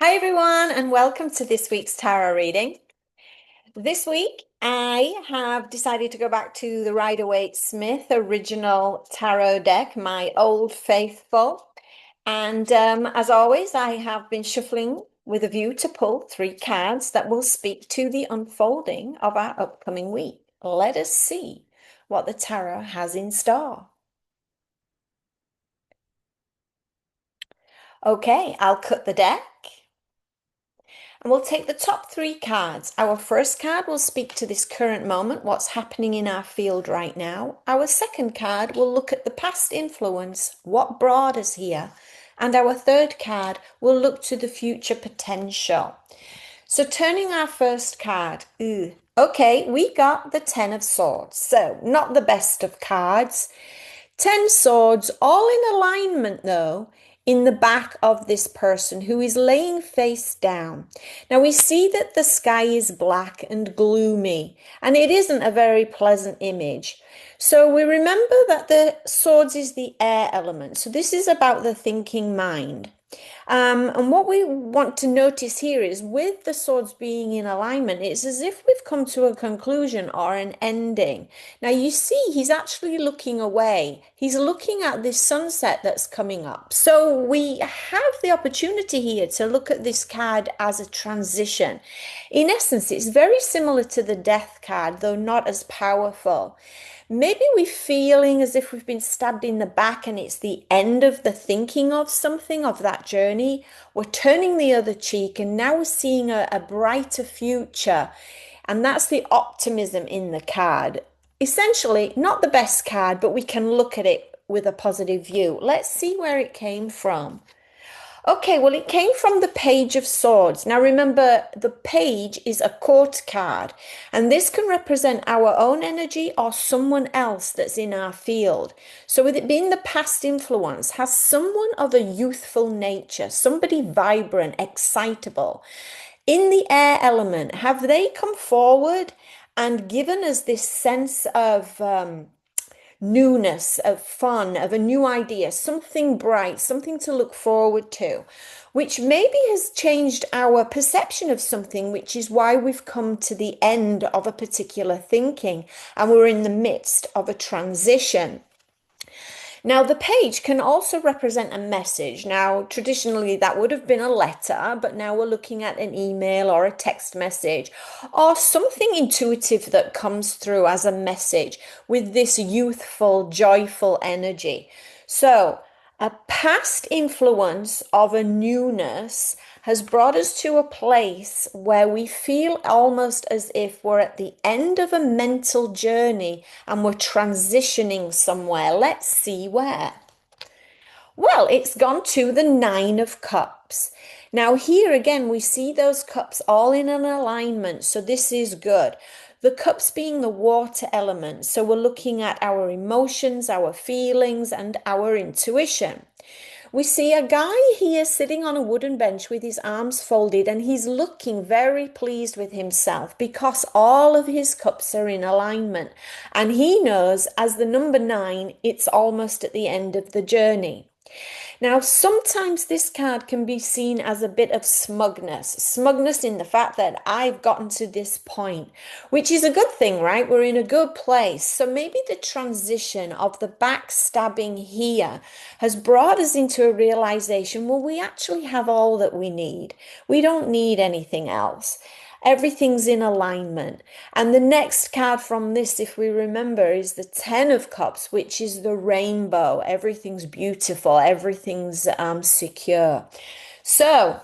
Hi everyone, and welcome to this week's tarot reading. This week, I have decided to go back to the Rider-Waite-Smith original tarot deck, my old faithful. And as always, I have been shuffling with a view to pull three cards that will speak to the unfolding of our upcoming week. Let us see what the tarot has in store. Okay, I'll cut the deck. And we'll take the top three cards. Our first card will speak to this current moment, what's happening in our field right now. Our second card will look at the past influence, what brought us here. And our third card will look to the future potential. So turning our first card, okay, we got the Ten of Swords. So not the best of cards. 10 swords, all in alignment though, in the back of this person who is laying face down. Now we see that the sky is black and gloomy, and it isn't a very pleasant image. So we remember that the swords is the air element. So this is about the thinking mind. And what we want to notice here is with the swords being in alignment, it's as if we've come to a conclusion or an ending. Now you see he's actually looking away. He's looking at this sunset that's coming up. So we have the opportunity here to look at this card as a transition. In essence, it's very similar to the Death card, though not as powerful. Maybe we're feeling as if we've been stabbed in the back and it's the end of the thinking of something, of that journey. We're turning the other cheek and now we're seeing a brighter future. And that's the optimism in the card. Essentially, not the best card, but we can look at it with a positive view. Let's see where it came from. Okay, well, it came from the Page of Swords. Now, remember, the page is a court card, and this can represent our own energy or someone else that's in our field. So, with it being the past influence, has someone of a youthful nature, somebody vibrant, excitable, in the air element, have they come forward and given us this sense of newness, of fun, of a new idea, something bright, something to look forward to, which maybe has changed our perception of something, which is why we've come to the end of a particular thinking and we're in the midst of a transition. Now, the page can also represent a message. Now, traditionally, that would have been a letter, but now we're looking at an email or a text message or something intuitive that comes through as a message with this youthful, joyful energy. So, a past influence of a newness has brought us to a place where we feel almost as if we're at the end of a mental journey and we're transitioning somewhere. Let's see where. Well, it's gone to the Nine of Cups. Now, here again, we see those cups all in an alignment, so this is good. The cups being the water element, so we're looking at our emotions, our feelings, and our intuition. We see a guy here sitting on a wooden bench with his arms folded, and he's looking very pleased with himself because all of his cups are in alignment. And he knows as the number 9, it's almost at the end of the journey. Now, sometimes this card can be seen as a bit of smugness in the fact that I've gotten to this point, which is a good thing, right? We're in a good place. So maybe the transition of the backstabbing here has brought us into a realization, well, we actually have all that we need. We don't need anything else. Everything's in alignment. And the next card from this, if we remember, is the Ten of Cups, which is the rainbow. Everything's beautiful. Everything's secure. So,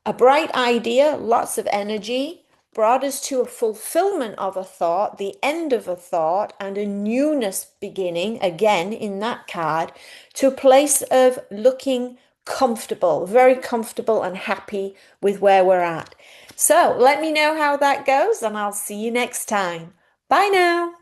a bright idea, lots of energy, brought us to a fulfillment of a thought, the end of a thought, and a newness beginning, again, in that card, to a place of looking comfortable, very comfortable and happy with where we're at. So let me know how that goes, and I'll see you next time. Bye now.